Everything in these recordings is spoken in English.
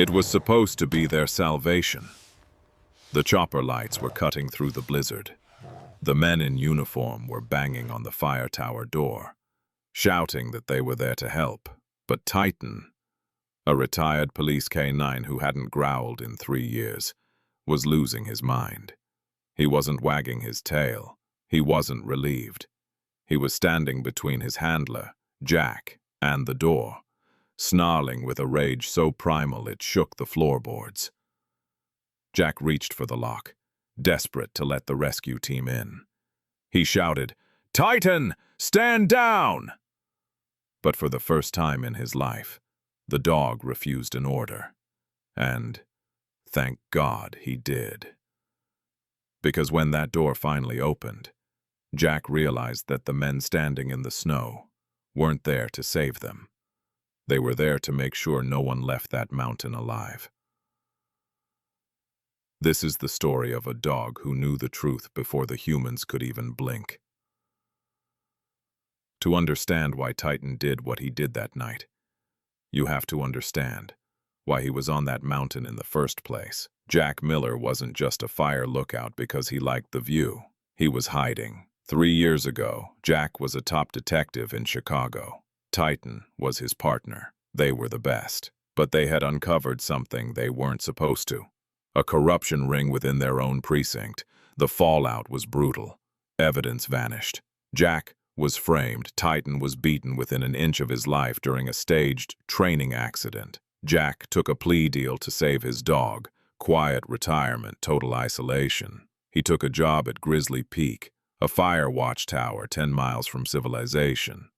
It was supposed to be their salvation. The chopper lights were cutting through the blizzard. The men in uniform were banging on the fire tower door, shouting that they were there to help. But Titan, a retired police K-9 who hadn't growled in 3 years, was losing his mind. He wasn't wagging his tail. He wasn't relieved. He was standing between his handler, Jack, and the door, snarling with a rage so primal it shook the floorboards. Jack reached for the lock, desperate to let the rescue team in. He shouted, "Titan, stand down!" But for the first time in his life, the dog refused an order. And, thank God, he did. Because when that door finally opened, Jack realized that the men standing in the snow weren't there to save them. They were there to make sure no one left that mountain alive. This is the story of a dog who knew the truth before the humans could even blink. To understand why Titan did what he did that night, you have to understand why he was on that mountain in the first place. Jack Miller wasn't just a fire lookout because he liked the view. He was hiding. 3 years ago, Jack was a top detective in Chicago. Titan was his partner. They were the best. But they had uncovered something they weren't supposed to. A corruption ring within their own precinct. The fallout was brutal. Evidence vanished. Jack was framed. Titan was beaten within an inch of his life during a staged training accident. Jack took a plea deal to save his dog. Quiet retirement, total isolation. He took a job at Grizzly Peak, a fire watchtower 10 miles from civilization.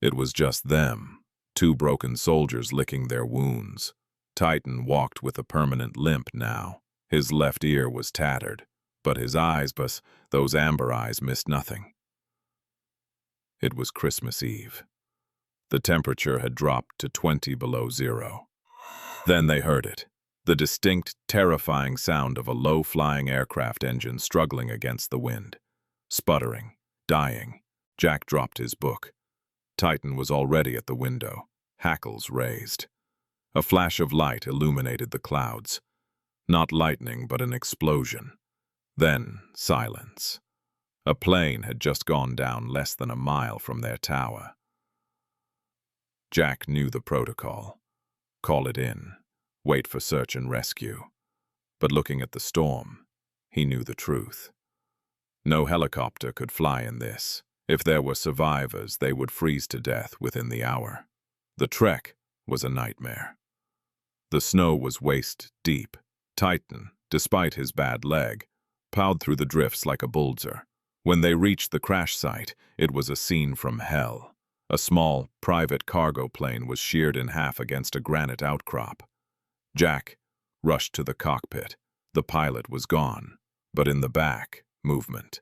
It was just them, 2 broken soldiers licking their wounds. Titan walked with a permanent limp now. His left ear was tattered, but his eyes, those amber eyes, missed nothing. It was Christmas Eve. The temperature had dropped to 20 below zero. Then they heard it. The distinct, terrifying sound of a low-flying aircraft engine struggling against the wind. Sputtering, dying. Jack dropped his book. Titan was already at the window, hackles raised. A flash of light illuminated the clouds. Not lightning, but an explosion. Then silence. A plane had just gone down less than a mile from their tower. Jack knew the protocol. Call it in. Wait for search and rescue. But looking at the storm, he knew the truth. No helicopter could fly in this. If there were survivors, they would freeze to death within the hour. The trek was a nightmare. The snow was waist-deep. Titan, despite his bad leg, plowed through the drifts like a bulldozer. When they reached the crash site, it was a scene from hell. A small, private cargo plane was sheared in half against a granite outcrop. Jack rushed to the cockpit. The pilot was gone, but in the back, movement.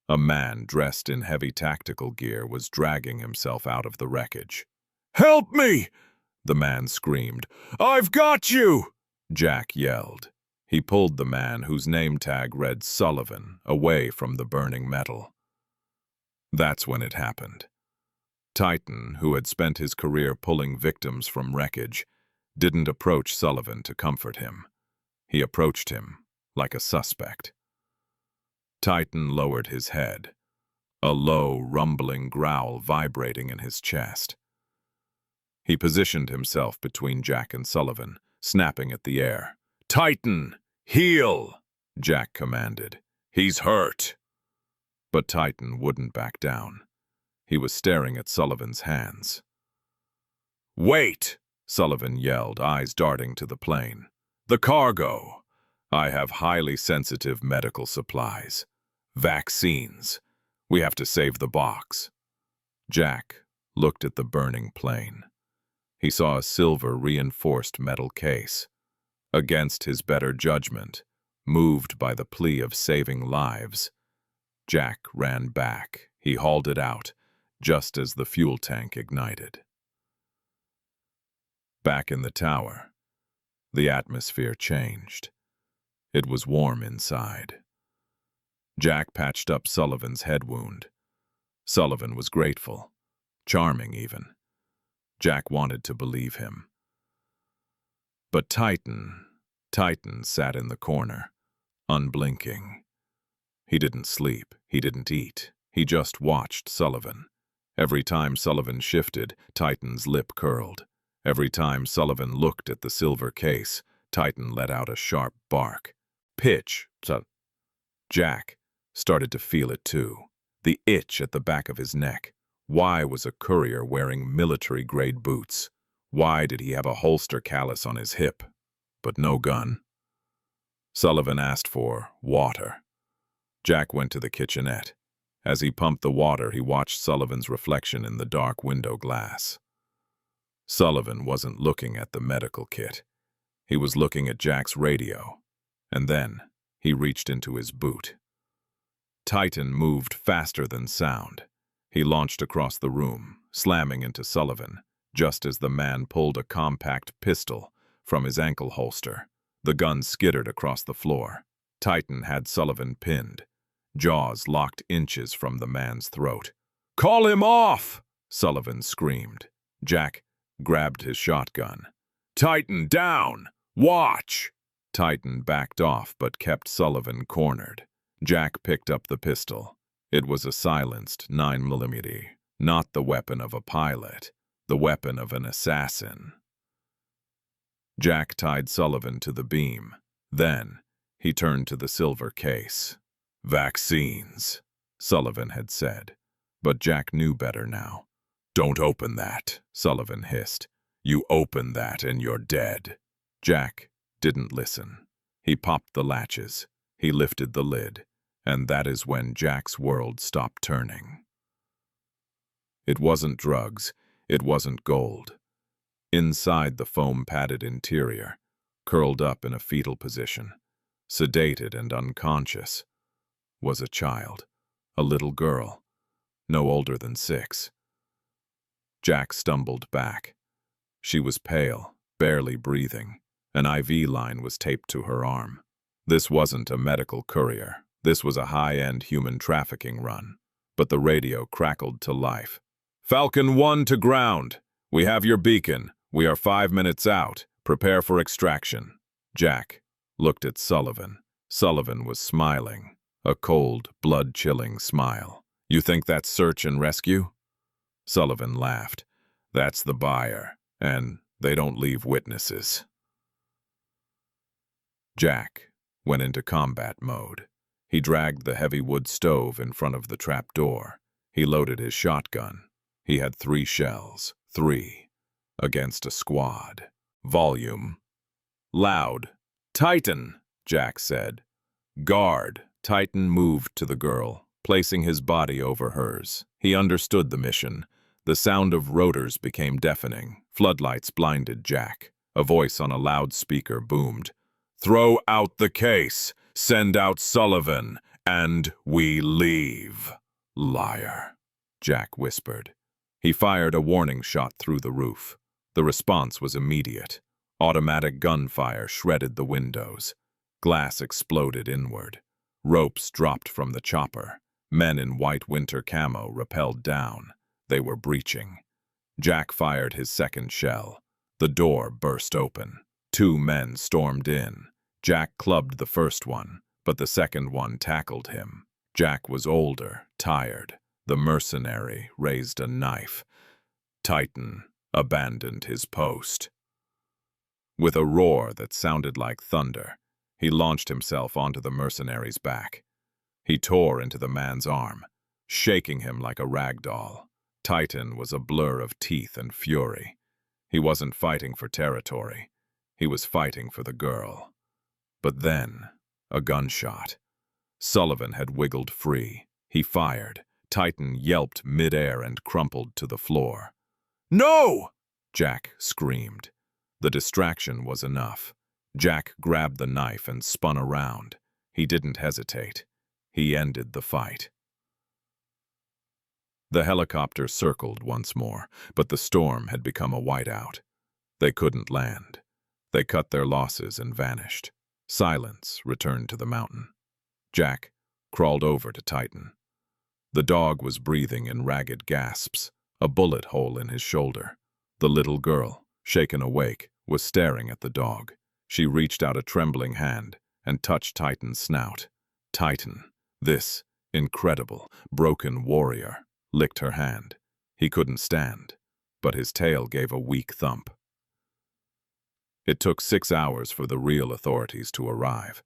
A man dressed in heavy tactical gear was dragging himself out of the wreckage. "Help me!" the man screamed. "I've got you!" Jack yelled. He pulled the man, whose name tag read Sullivan, away from the burning metal. That's when it happened. Titan, who had spent his career pulling victims from wreckage, didn't approach Sullivan to comfort him. He approached him like a suspect. Titan lowered his head, a low, rumbling growl vibrating in his chest. He positioned himself between Jack and Sullivan, snapping at the air. "Titan, heel!" Jack commanded. "He's hurt." But Titan wouldn't back down. He was staring at Sullivan's hands. "Wait!" Sullivan yelled, eyes darting to the plane. "The cargo. I have highly sensitive medical supplies. Vaccines. We have to save the box." Jack looked at the burning plane. He saw a silver reinforced metal case. Against his better judgment, moved by the plea of saving lives, Jack ran back. He hauled it out, just as the fuel tank ignited. Back in the tower, the atmosphere changed. It was warm inside. Jack patched up Sullivan's head wound. Sullivan was grateful, charming even. Jack wanted to believe him. But Titan sat in the corner, unblinking. He didn't sleep, he didn't eat, he just watched Sullivan. Every time Sullivan shifted, Titan's lip curled. Every time Sullivan looked at the silver case, Titan let out a sharp bark. Pitch! Jack started to feel it too. The itch at the back of his neck. Why was a courier wearing military-grade boots? Why did he have a holster callus on his hip, but no gun? Sullivan asked for water. Jack went to the kitchenette. As he pumped the water, he watched Sullivan's reflection in the dark window glass. Sullivan wasn't looking at the medical kit. He was looking at Jack's radio. And then he reached into his boot. Titan moved faster than sound. He launched across the room, slamming into Sullivan, just as the man pulled a compact pistol from his ankle holster. The gun skittered across the floor. Titan had Sullivan pinned, jaws locked inches from the man's throat. "Call him off!" Sullivan screamed. Jack grabbed his shotgun. "Titan down! Watch!" Titan backed off but kept Sullivan cornered. Jack picked up the pistol. It was a silenced 9mm, not the weapon of a pilot, the weapon of an assassin. Jack tied Sullivan to the beam. Then he turned to the silver case. "Vaccines," Sullivan had said, but Jack knew better now. "Don't open that," Sullivan hissed. "You open that and you're dead." Jack didn't listen. He popped the latches. He lifted the lid. And that is when Jack's world stopped turning. It wasn't drugs. It wasn't gold. Inside the foam-padded interior, curled up in a fetal position, sedated and unconscious, was a child, a little girl, no older than 6. Jack stumbled back. She was pale, barely breathing. An IV line was taped to her arm. This wasn't a medical courier. This was a high-end human trafficking run. But the radio crackled to life. "Falcon 1 to ground. We have your beacon. We are 5 minutes out. Prepare for extraction." Jack looked at Sullivan. Sullivan was smiling, a cold, blood-chilling smile. "You think that's search and rescue?" Sullivan laughed. "That's the buyer, and they don't leave witnesses." Jack went into combat mode. He dragged the heavy wood stove in front of the trap door. He loaded his shotgun. He had 3 shells. 3. Against a squad. Volume. Loud. "Titan," Jack said. "Guard." Titan moved to the girl, placing his body over hers. He understood the mission. The sound of rotors became deafening. Floodlights blinded Jack. A voice on a loudspeaker boomed. "Throw out the case. Send out Sullivan, and we leave." "Liar," Jack whispered. He fired a warning shot through the roof. The response was immediate. Automatic gunfire shredded the windows. Glass exploded inward. Ropes dropped from the chopper. Men in white winter camo rappelled down. They were breaching. Jack fired his second shell. The door burst open. 2 men stormed in. Jack clubbed the first one, but the second one tackled him. Jack was older, tired. The mercenary raised a knife. Titan abandoned his post. With a roar that sounded like thunder, he launched himself onto the mercenary's back. He tore into the man's arm, shaking him like a rag doll. Titan was a blur of teeth and fury. He wasn't fighting for territory. He was fighting for the girl. But then, a gunshot. Sullivan had wiggled free. He fired. Titan yelped midair and crumpled to the floor. "No!" Jack screamed. The distraction was enough. Jack grabbed the knife and spun around. He didn't hesitate. He ended the fight. The helicopter circled once more, but the storm had become a whiteout. They couldn't land. They cut their losses and vanished. Silence returned to the mountain. Jack crawled over to Titan. The dog was breathing in ragged gasps, a bullet hole in his shoulder. The little girl, shaken awake, was staring at the dog. She reached out a trembling hand and touched Titan's snout. Titan, this incredible, broken warrior, licked her hand. He couldn't stand, but his tail gave a weak thump. It took 6 hours for the real authorities to arrive.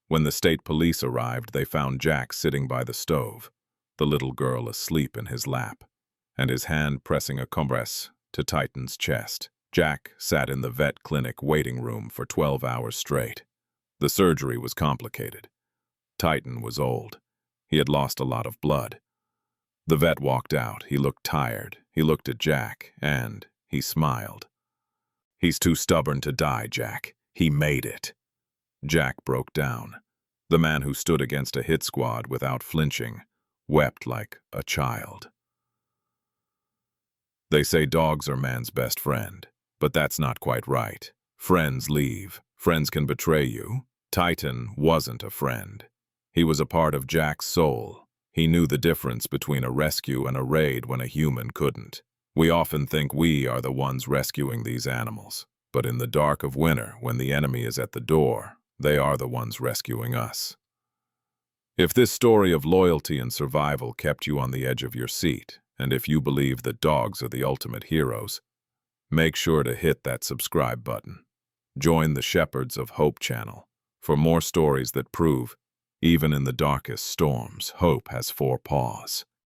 When the state police arrived, they found Jack sitting by the stove, the little girl asleep in his lap, and his hand pressing a compress to Titan's chest. Jack sat in the vet clinic waiting room for 12 hours straight. The surgery was complicated. Titan was old. He had lost a lot of blood. The vet walked out. He looked tired. He looked at Jack, and he smiled. "He's too stubborn to die, Jack. He made it." Jack broke down. The man who stood against a hit squad without flinching wept like a child. They say dogs are man's best friend, but that's not quite right. Friends leave. Friends can betray you. Titan wasn't a friend. He was a part of Jack's soul. He knew the difference between a rescue and a raid when a human couldn't. We often think we are the ones rescuing these animals, but in the dark of winter, when the enemy is at the door, they are the ones rescuing us. If this story of loyalty and survival kept you on the edge of your seat, and if you believe that dogs are the ultimate heroes, make sure to hit that subscribe button. Join the Shepherds of Hope channel for more stories that prove, even in the darkest storms, hope has 4 paws.